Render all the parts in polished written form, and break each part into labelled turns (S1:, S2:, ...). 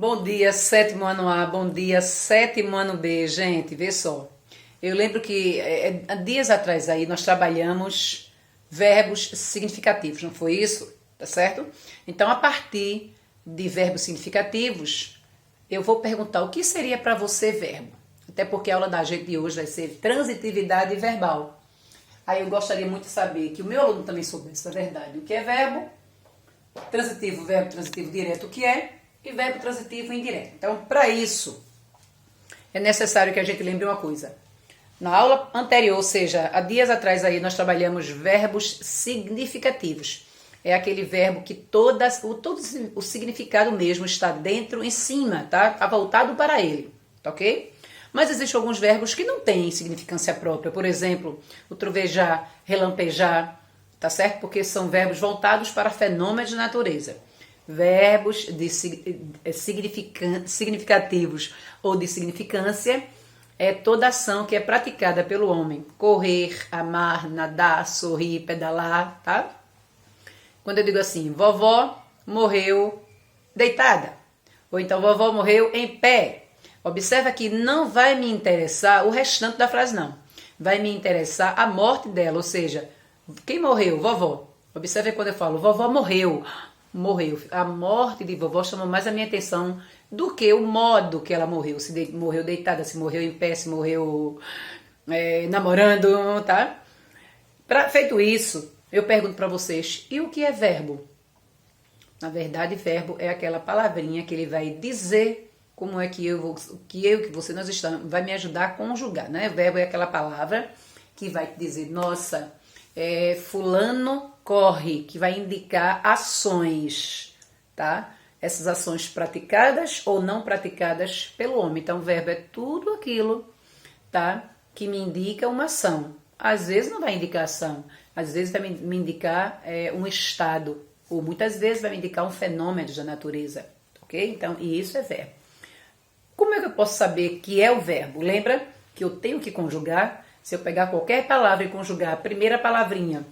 S1: Bom dia, sétimo ano A, bom dia, sétimo ano B. Gente, vê só. Eu lembro que há dias atrás aí nós trabalhamos verbos significativos, não foi isso? Tá certo? Então, a partir de verbos significativos, eu vou perguntar o que seria para você verbo. Até porque a aula da gente de hoje vai ser transitividade verbal. Aí eu gostaria muito de saber, que o meu aluno também soubesse, na verdade, o que é verbo transitivo direto, o que é, e verbo transitivo indireto. Então, para isso, é necessário que a gente lembre uma coisa. Na aula anterior, ou seja, há dias atrás aí, nós trabalhamos verbos significativos. É aquele verbo que todo o significado mesmo está dentro, em cima, tá? Está voltado para ele, tá ok? Mas existem alguns verbos que não têm significância própria. Por exemplo, o trovejar, relampejar, tá certo? Porque são verbos voltados para fenômenos de natureza. Verbos significativos ou de significância é toda ação que é praticada pelo homem. Correr, amar, nadar, sorrir, pedalar, tá? Quando eu digo assim, vovó morreu deitada. Ou então, vovó morreu em pé. Observa que não vai me interessar o restante da frase, não. Vai me interessar a morte dela, ou seja, quem morreu? Vovó. Observe quando eu falo, vovó morreu. Morreu. A morte de vovó chamou mais a minha atenção do que o modo que ela morreu. Se morreu deitada, se morreu em pé, se morreu namorando, tá? Feito isso, eu pergunto para vocês, e o que é verbo? Na verdade, verbo é aquela palavrinha que ele vai dizer como é que você, nós estamos, vai me ajudar a conjugar, né? Verbo é aquela palavra que vai dizer, nossa, fulano corre, que vai indicar ações, tá? Essas ações praticadas ou não praticadas pelo homem. Então, o verbo é tudo aquilo, tá? Que me indica uma ação. Às vezes não vai indicar ação, às vezes vai me indicar um estado, ou muitas vezes vai me indicar um fenômeno da natureza, ok? Então, e isso é verbo. Como é que eu posso saber que é o verbo? Lembra que eu tenho que conjugar? Se eu pegar qualquer palavra e conjugar a primeira palavrinha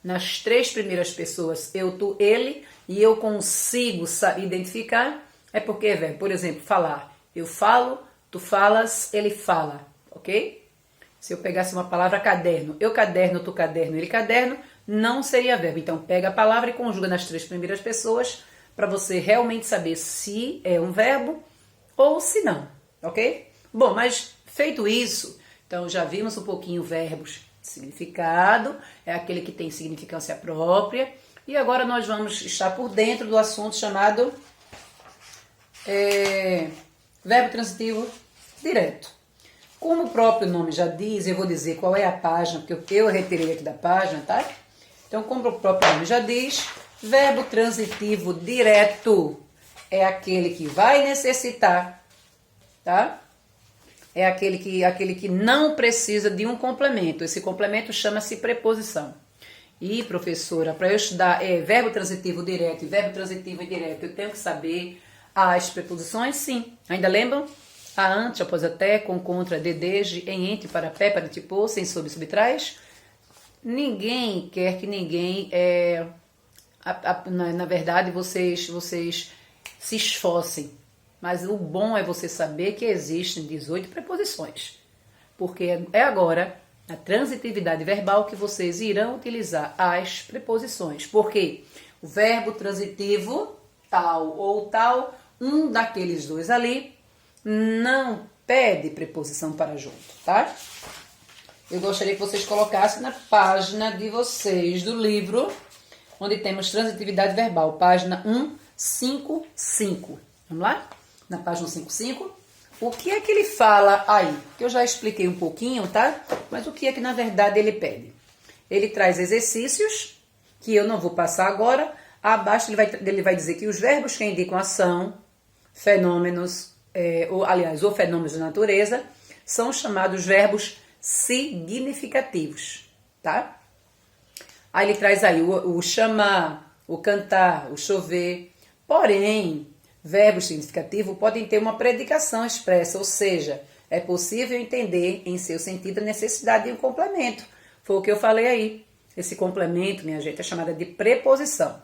S1: nas três primeiras pessoas, eu, tu, ele, e eu consigo identificar, é porque é verbo. Por exemplo, falar. Eu falo, tu falas, ele fala, ok? Se eu pegasse uma palavra caderno, eu caderno, tu caderno, ele caderno, não seria verbo. Então, pega a palavra e conjuga nas três primeiras pessoas para você realmente saber se é um verbo ou se não, ok? Bom, mas feito isso, então já vimos um pouquinho verbos de significado, é aquele que tem significância própria, e agora nós vamos estar por dentro do assunto chamado verbo transitivo direto. Como o próprio nome já diz, eu vou dizer qual é a página, porque eu retirei aqui da página, tá? Então, como o próprio nome já diz, verbo transitivo direto é aquele que vai necessitar, tá? É aquele que não precisa de um complemento. Esse complemento chama-se preposição. E, professora, para eu estudar verbo transitivo direto e verbo transitivo indireto, eu tenho que saber as preposições? Sim. Ainda lembram? A, ante, após, até, com, contra, de, desde, em, entre, para, pé, para, tipo, sem, sob, subtrás. Ninguém quer que ninguém... na verdade, vocês se esforcem. Mas o bom é você saber que existem 18 preposições. Porque é agora, na transitividade verbal, que vocês irão utilizar as preposições. Porque o verbo transitivo, tal ou tal, um daqueles dois ali, não pede preposição para junto, tá? Eu gostaria que vocês colocassem na página de vocês do livro, onde temos transitividade verbal, página 155. Vamos lá? Na página 155. O que é que ele fala aí? Que eu já expliquei um pouquinho, tá? Mas o que é que na verdade ele pede? Ele traz exercícios, que eu não vou passar agora. Abaixo ele vai dizer que os verbos que indicam ação, fenômenos, ou fenômenos de natureza, são chamados verbos significativos, tá? Aí ele traz aí o chamar, o cantar, o chover. Porém, verbos significativos podem ter uma predicação expressa, ou seja, é possível entender em seu sentido a necessidade de um complemento. Foi o que eu falei aí. Esse complemento, minha gente, é chamada de preposição.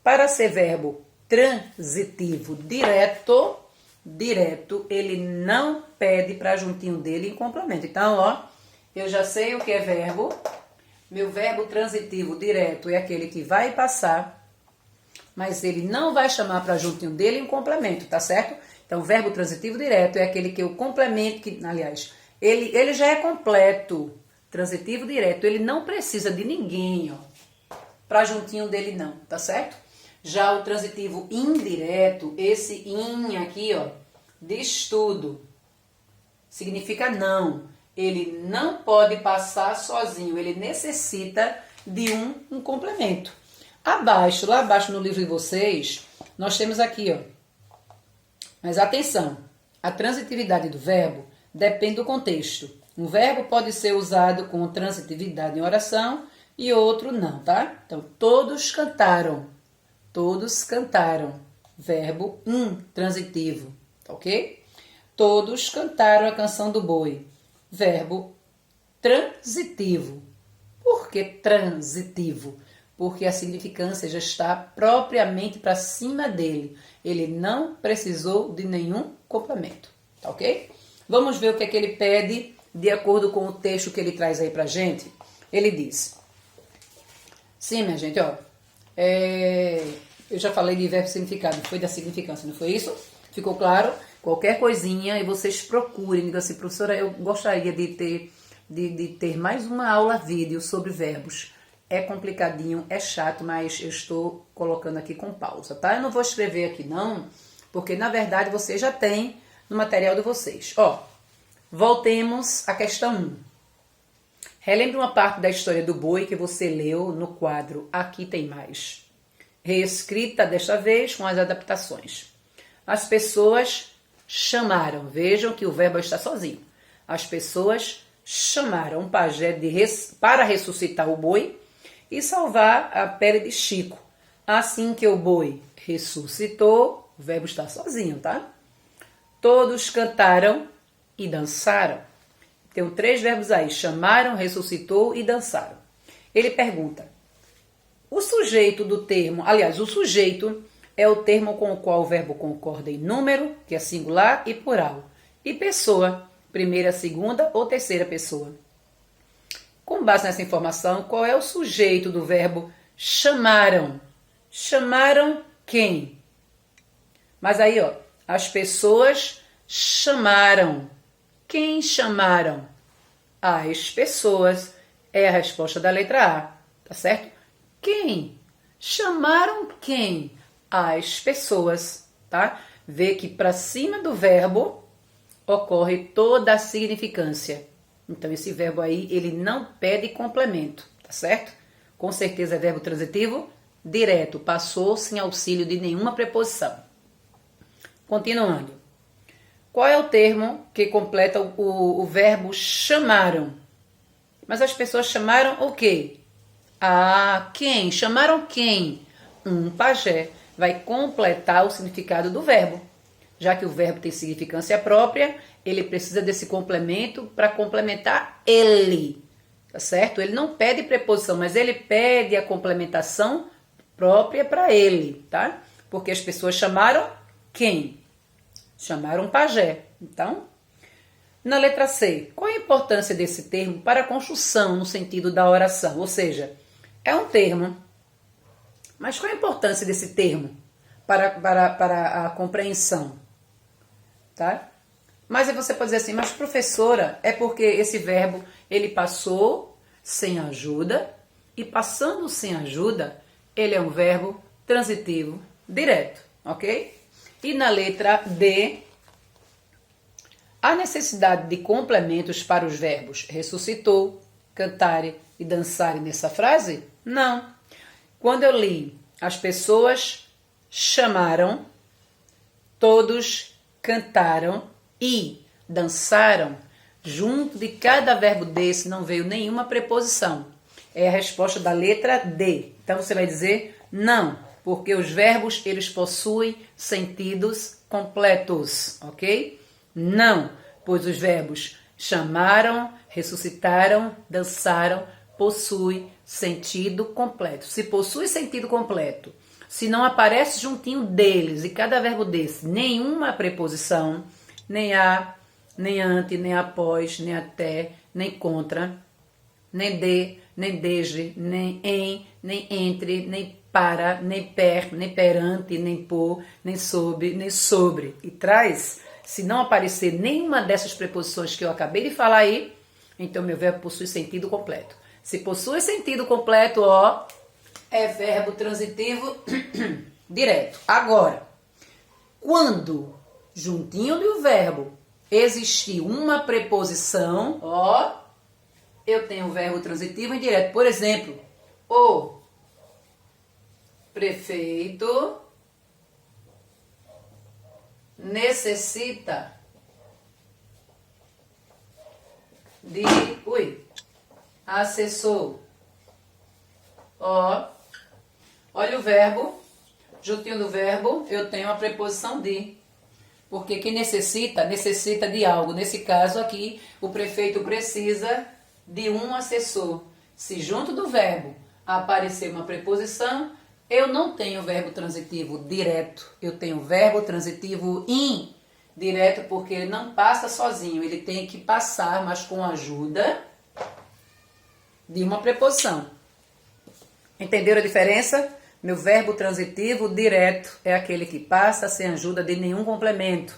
S1: Para ser verbo transitivo direto, ele não pede para juntinho dele em complemento. Então, ó, eu já sei o que é verbo. Meu verbo transitivo direto é aquele que vai passar, mas ele não vai chamar para juntinho dele em complemento, tá certo? Então, verbo transitivo direto é aquele que eu complemento, que, aliás, ele já é completo. Transitivo direto, ele não precisa de ninguém, ó, para juntinho dele não, tá certo? Já o transitivo indireto, esse in aqui, ó, diz tudo. Significa não. Ele não pode passar sozinho, ele necessita de um complemento. Abaixo, lá abaixo no livro de vocês, nós temos aqui, ó. Mas atenção, a transitividade do verbo depende do contexto. Um verbo pode ser usado com transitividade em oração e outro não, tá? Então, todos cantaram. Todos cantaram. Verbo transitivo, tá ok? Todos cantaram a canção do boi. Verbo transitivo. Por que transitivo? Porque a significância já está propriamente para cima dele. Ele não precisou de nenhum complemento, tá ok? Vamos ver o que é que ele pede de acordo com o texto que ele traz aí pra gente. Ele diz: sim, minha gente, ó, eu já falei de verbo significado, foi da significância, não foi isso? Ficou claro? Qualquer coisinha e vocês procurem, digam assim, professora, eu gostaria de ter mais uma aula vídeo sobre verbos. É complicadinho, é chato, mas eu estou colocando aqui com pausa, tá? Eu não vou escrever aqui não, porque na verdade vocês já têm no material de vocês. Ó, voltemos à questão 1. Relembre uma parte da história do boi que você leu no quadro Aqui Tem Mais. Reescrita desta vez com as adaptações. As pessoas chamaram. Vejam que o verbo está sozinho. As pessoas chamaram um pajé para ressuscitar o boi e salvar a pele de Chico. Assim que o boi ressuscitou, o verbo está sozinho, tá? Todos cantaram e dançaram. Tem 3 verbos aí, chamaram, ressuscitou e dançaram. Ele pergunta, o sujeito do termo, aliás, o sujeito é o termo com o qual o verbo concorda em número, que é singular e plural, e pessoa, primeira, segunda ou terceira pessoa. Com base nessa informação, qual é o sujeito do verbo chamaram? Chamaram quem? Mas aí, ó, as pessoas chamaram. Quem chamaram? As pessoas. É a resposta da letra A, tá certo? Quem? Chamaram quem? As pessoas, tá? Vê que para cima do verbo ocorre toda a significância. Então, esse verbo aí, ele não pede complemento, tá certo? Com certeza é verbo transitivo direto, passou sem auxílio de nenhuma preposição. Continuando. Qual é o termo que completa o verbo chamaram? Mas as pessoas chamaram o quê? Ah, quem? Chamaram quem? Um pajé. Vai completar o significado do verbo. Já que o verbo tem significância própria, ele precisa desse complemento para complementar ele. Tá certo? Ele não pede preposição, mas ele pede a complementação própria para ele, tá? Porque as pessoas chamaram quem? Chamaram pajé. Então, na letra C, qual a importância desse termo para a construção no sentido da oração? Ou seja, é um termo, mas qual a importância desse termo para a compreensão? Tá? Mas aí você pode dizer assim, mas professora, é porque esse verbo ele passou sem ajuda e passando sem ajuda, ele é um verbo transitivo direto, ok? E na letra D, a necessidade de complementos para os verbos ressuscitou, cantare e dançare nessa frase? Não. Quando eu li, as pessoas chamaram, todos cantaram e dançaram, junto de cada verbo desse não veio nenhuma preposição. É a resposta da letra D. Então você vai dizer não, porque os verbos eles possuem sentidos completos, ok? Não, pois os verbos chamaram, ressuscitaram, dançaram, possui sentido completo. Se possui sentido completo, se não aparece juntinho deles, e cada verbo desse, nenhuma preposição, nem a, nem ante, nem após, nem até, nem contra, nem de, nem desde, nem em, nem entre, nem para, nem per, nem perante, nem por, nem sob, nem sobre. E traz, se não aparecer nenhuma dessas preposições que eu acabei de falar aí, então meu verbo possui sentido completo. Se possui sentido completo, ó, é verbo transitivo direto. Agora, quando juntinho do verbo existir uma preposição, ó, eu tenho o verbo transitivo indireto. Por exemplo, o prefeito necessita de assessor. Ó, olha o verbo, juntinho do verbo eu tenho a preposição de. Porque quem necessita de algo. Nesse caso aqui, o prefeito precisa de um assessor. Se junto do verbo aparecer uma preposição, eu não tenho verbo transitivo direto. Eu tenho verbo transitivo indireto, porque ele não passa sozinho. Ele tem que passar, mas com a ajuda de uma preposição. Entenderam a diferença? Meu verbo transitivo direto é aquele que passa sem ajuda de nenhum complemento.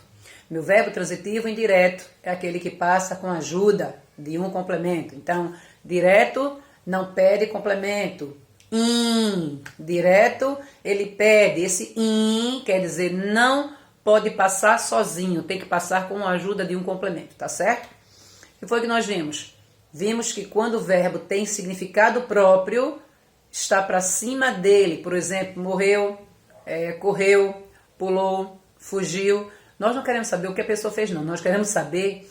S1: Meu verbo transitivo indireto é aquele que passa com a ajuda de um complemento. Então, direto não pede complemento. Indireto, ele pede. Esse quer dizer não pode passar sozinho, tem que passar com a ajuda de um complemento, tá certo? O que foi que nós vimos? Vimos que quando o verbo tem significado próprio, está para cima dele, por exemplo, morreu, correu, pulou, fugiu. Nós não queremos saber o que a pessoa fez, não. Nós queremos saber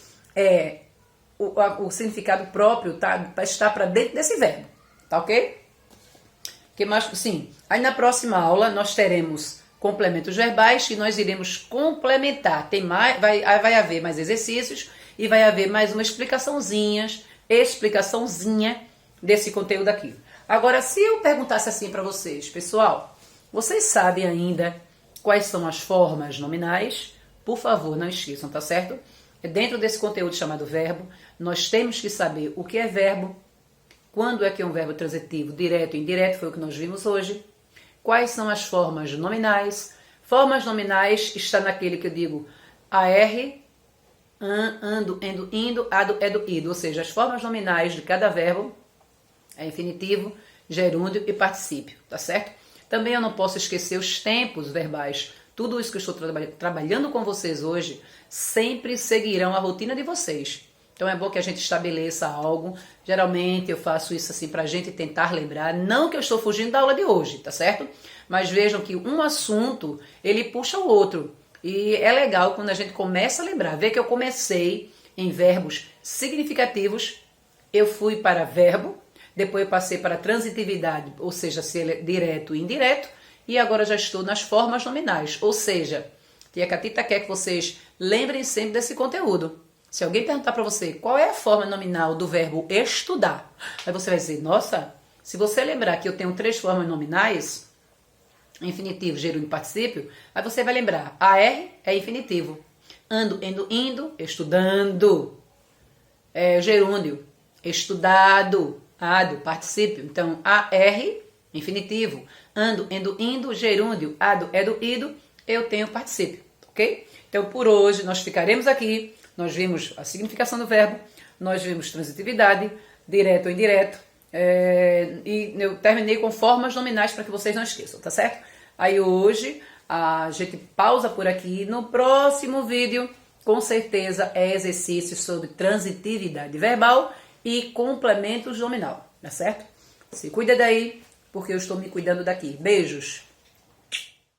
S1: o significado próprio está para dentro desse verbo, tá ok? Que mais? Sim. Aí na próxima aula nós teremos complementos verbais que nós iremos complementar. Vai haver mais exercícios e vai haver mais uma explicaçãozinha desse conteúdo aqui. Agora, se eu perguntasse assim para vocês, pessoal, vocês sabem ainda quais são as formas nominais? Por favor, não esqueçam, tá certo? Dentro desse conteúdo chamado verbo, nós temos que saber o que é verbo, quando é que é um verbo transitivo, direto e indireto, foi o que nós vimos hoje. Quais são as formas nominais? Formas nominais está naquele que eu digo AR, ando, endo, indo, ado, edo, ido. Ou seja, as formas nominais de cada verbo é infinitivo, gerúndio e particípio, tá certo? Também eu não posso esquecer os tempos verbais. Tudo isso que eu estou trabalhando com vocês hoje sempre seguirão a rotina de vocês. Então é bom que a gente estabeleça algo. Geralmente eu faço isso assim pra gente tentar lembrar. Não que eu estou fugindo da aula de hoje, tá certo? Mas vejam que um assunto, ele puxa o outro. E é legal quando a gente começa a lembrar. Vê que eu comecei em verbos significativos, eu fui para verbo, depois eu passei para transitividade, ou seja, se ele é direto e indireto, e agora já estou nas formas nominais. Ou seja, tia Catita quer que vocês lembrem sempre desse conteúdo. Se alguém perguntar para você qual é a forma nominal do verbo estudar, aí você vai dizer, nossa, se você lembrar que eu tenho 3 formas nominais, infinitivo, gerúndio e particípio, aí você vai lembrar, AR é infinitivo, ando, endo, indo, estudando, gerúndio, estudado, ado, particípio. Então, AR, infinitivo, ando, endo, indo, gerúndio, ado, edo, ido, eu tenho particípio, ok? Então, por hoje, nós ficaremos aqui. Nós vimos a significação do verbo, nós vimos transitividade, direto ou indireto, e eu terminei com formas nominais para que vocês não esqueçam, tá certo? Aí hoje a gente pausa por aqui. No próximo vídeo, com certeza, é exercício sobre transitividade verbal e complementos nominal, tá certo? Se cuida daí, porque eu estou me cuidando daqui. Beijos!